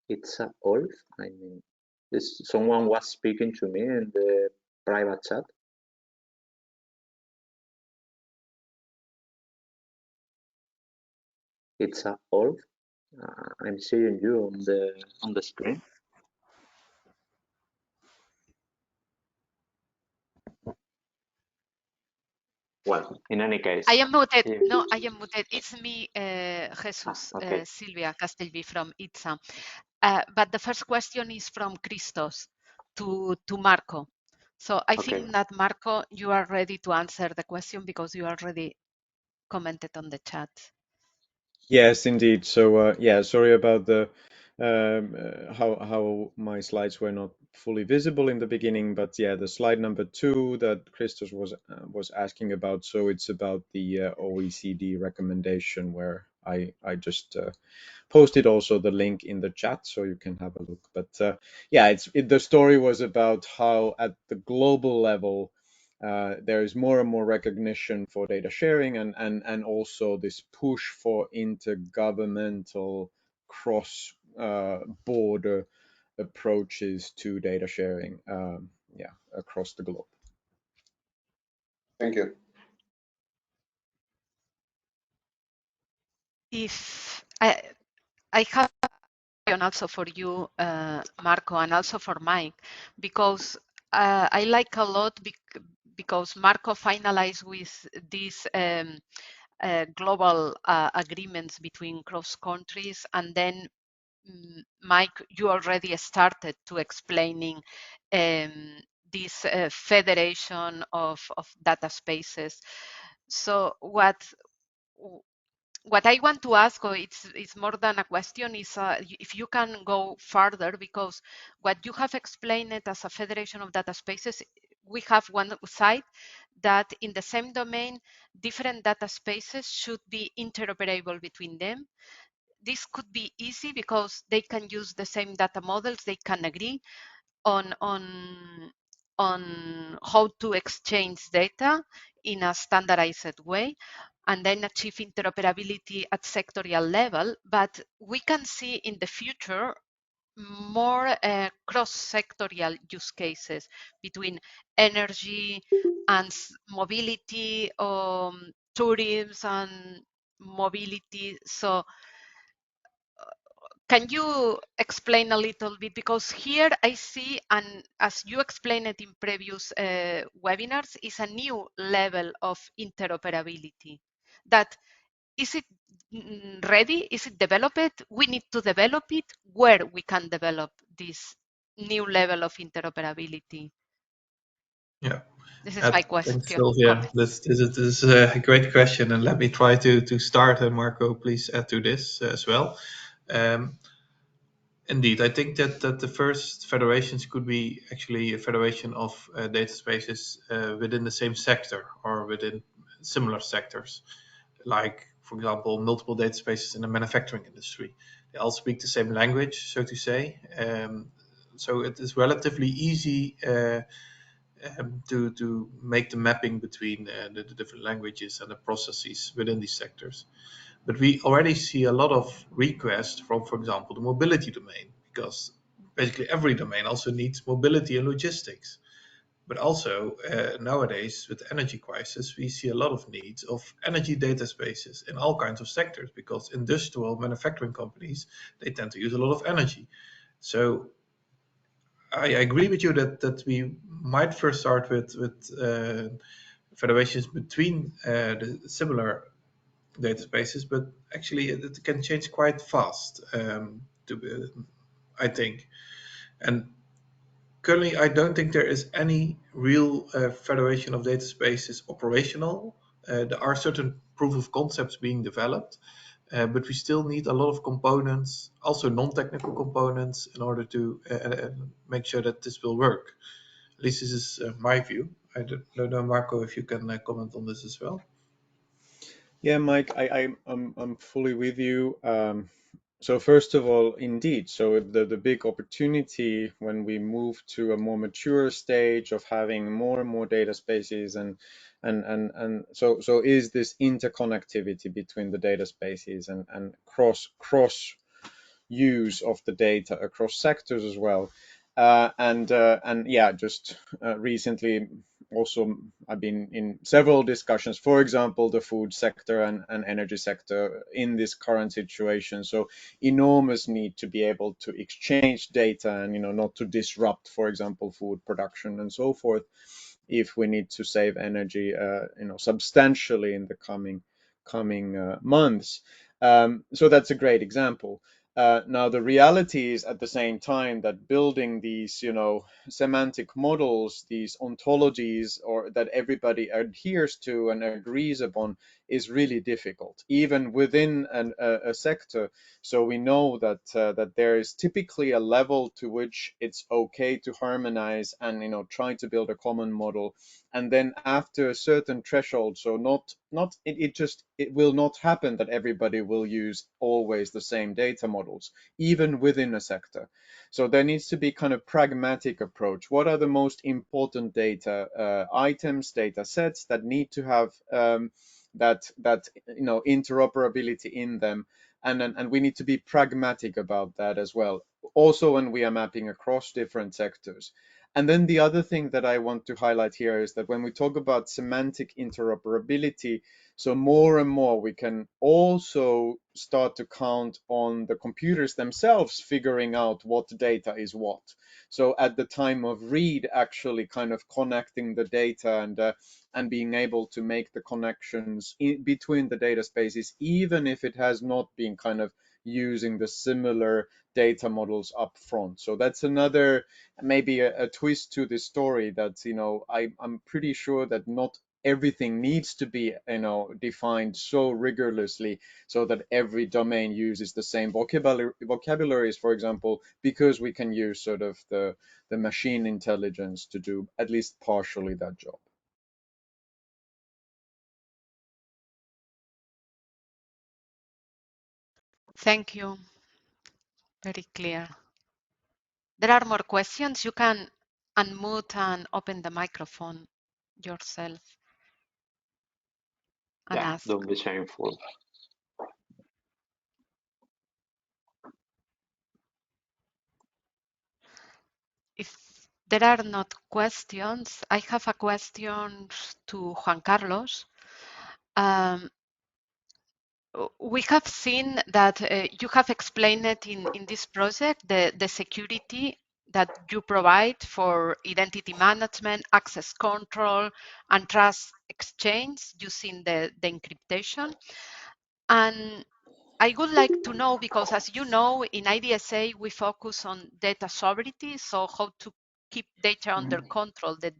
It's Ulf. I mean, someone was speaking to me in the private chat. It's Ulf. I'm seeing you on the screen. Well, in any case. I am muted. Yeah. No, I am muted. It's me, Jesus, okay. Silvia Castelvi from ITSA. But the first question is from Christos to Marco. So I think that, Marco, you are ready to answer the question because you already commented on the chat. Yes, indeed. So yeah, sorry about the how my slides were not fully visible in the beginning, but yeah, the slide number 2 that Christos was asking about. So it's about the OECD recommendation, where I just posted also the link in the chat, so you can have a look. But yeah, the story was about how at the global level there is more and more recognition for data sharing, and also this push for intergovernmental cross border approaches to data sharing, across the globe. Thank you. If I have a question also for you, Marco, and also for Mike, because I like a lot because Marco finalized with these global agreements between cross countries, and then Mike, you already started to explaining this federation of data spaces. So what I want to ask, or it's more than a question, is if you can go further, because what you have explained it as a federation of data spaces, we have one side that in the same domain, different data spaces should be interoperable between them. This could be easy because they can use the same data models, they can agree on how to exchange data in a standardized way, and then achieve interoperability at sectorial level. But we can see in the future more cross-sectorial use cases between energy and mobility, tourism and mobility. So can you explain a little bit? Because here I see, and as you explained it in previous webinars, is a new level of interoperability. That is it ready? Is it developed? We need to develop it. Where we can develop this new level of interoperability? Yeah. This is my question. Thanks, Sylvia. This is a great question, and let me try to start. And Marco, please add to this as well. Indeed, I think that the first federations could be actually a federation of data spaces within the same sector or within similar sectors, like, for example, multiple data spaces in the manufacturing industry. They all speak the same language, so to say. So it is relatively easy to make the mapping between the different languages and the processes within these sectors. But we already see a lot of requests from, for example, the mobility domain, because basically every domain also needs mobility and logistics. But also nowadays, with the energy crisis, we see a lot of needs of energy data spaces in all kinds of sectors, because industrial manufacturing companies, they tend to use a lot of energy. So I agree with you that we might first start with federations between the similar data spaces, but actually it can change quite fast, I think. And currently, I don't think there is any real federation of data spaces operational. There are certain proof of concepts being developed, but we still need a lot of components, also non-technical components, in order to make sure that this will work. At least this is my view. I don't know, Marco, if you can comment on this as well. Yeah, Mike, I'm fully with you. So first of all, indeed, so the big opportunity when we move to a more mature stage of having more and more data spaces, and so is this interconnectivity between the data spaces and cross use of the data across sectors as well. And yeah, just recently also I've been in several discussions, for example, the food sector and energy sector in this current situation. So enormous need to be able to exchange data and, not to disrupt, for example, food production and so forth, if we need to save energy, substantially in the coming months. So that's a great example. Now, the reality is at the same time that building these, semantic models, these ontologies, or that everybody adheres to and agrees upon, is really difficult, even within a sector. So we know that that there is typically a level to which it's okay to harmonize and try to build a common model, and then after a certain threshold, so it will not happen that everybody will use always the same data models, even within a sector. So there needs to be kind of pragmatic approach. What are the most important data items, data sets that need to have that interoperability in them, and we need to be pragmatic about that as well, also when we are mapping across different sectors. And then the other thing that I want to highlight here is that when we talk about semantic interoperability, so more and more we can also start to count on the computers themselves figuring out what data is what. So at the time of read, actually kind of connecting the data and being able to make the connections between the data spaces, even if it has not been kind of using the similar data models up front. So that's another maybe a twist to this story that I'm pretty sure that not everything needs to be defined so rigorously so that every domain uses the same vocabularies, for example, because we can use sort of the machine intelligence to do at least partially that job. Thank you. Very clear. There are more questions. You can unmute and open the microphone yourself and ask. Don't be shameful. If there are not questions, I have a question to Juan Carlos. We have seen that you have explained it in this project, the security that you provide for identity management, access control, and trust exchange using the encryption. And I would like to know, because as you know, in IDSA, we focus on data sovereignty, so how to keep data under control, the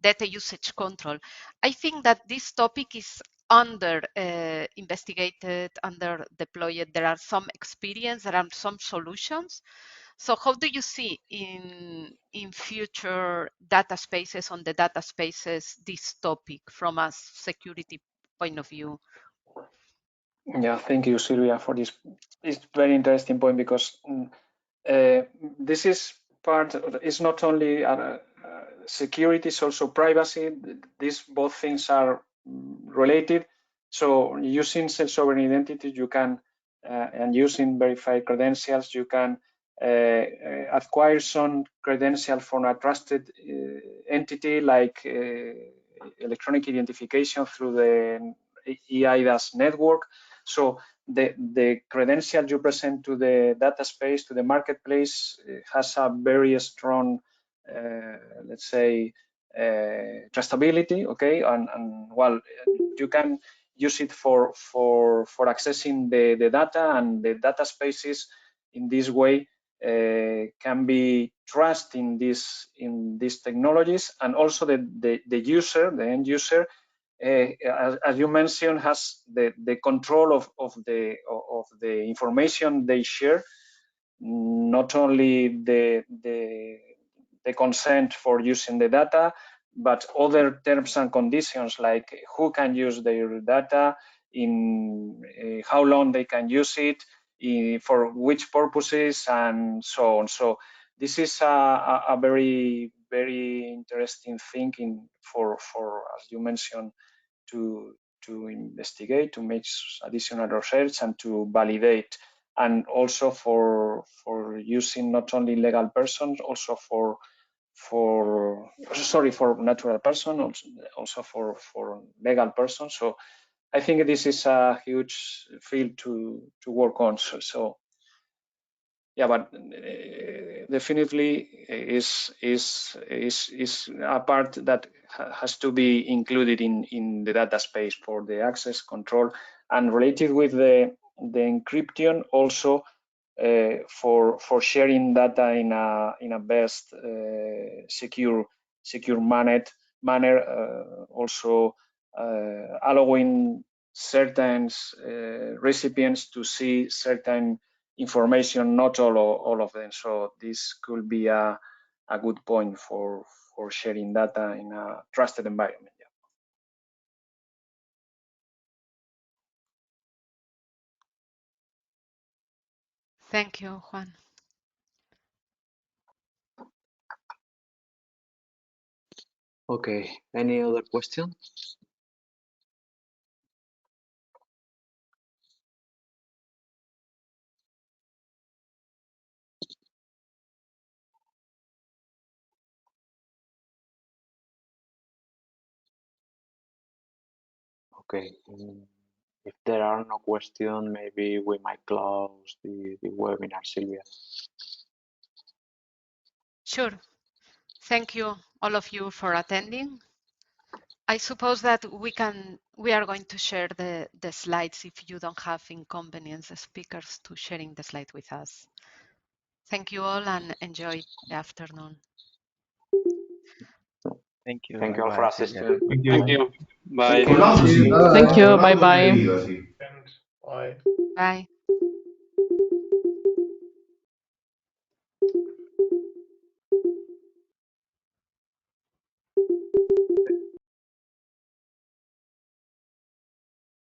data usage control. I think that this topic is under investigated, under deployed. There are some experience, there are some solutions. So how do you see in future data spaces, on the data spaces, this topic from a security point of view? Yeah, thank you, Silvia, for this. It's very interesting point, because this is part. It's not only security, it's also privacy. These both things are related. So using self-sovereign identity, you can, and using verified credentials, you can acquire some credential from a trusted entity, like electronic identification through the eIDAS network. So the credential you present to the data space, to the marketplace, has a very strong, let's say, trustability. Okay, and well, you can use it for accessing the data, and the data spaces in this way can be trust in these technologies, and also the user, the end user, as you mentioned, has the control of the information they share, not only the consent for using the data, but other terms and conditions, like who can use their data, in how long they can use it, for which purposes, and so on. So this is a very, very interesting thing for as you mentioned, to investigate, to make additional research, and to validate, and also for using not only legal persons, also for natural person, also for legal persons. So I think this is a huge field to work on. So yeah, but definitely is a part that has to be included in the data space for the access control, and related with the encryption also, for sharing data in a best secure manner, also allowing certain recipients to see certain information, not all of them. So this could be a good point for sharing data in a trusted environment. Yeah. Thank you, Juan. Okay, any other question? Okay, if there are no questions, maybe we might close the webinar, Silvia. Sure. Thank you, all of you, for attending. I suppose that we are going to share the slides if you don't have inconvenience, the speakers, to sharing the slide with us. Thank you all and enjoy the afternoon. Thank you. Thank you all for assisting. Thank you. Thank you. Bye. Thank you. Bye-bye. Bye. Bye.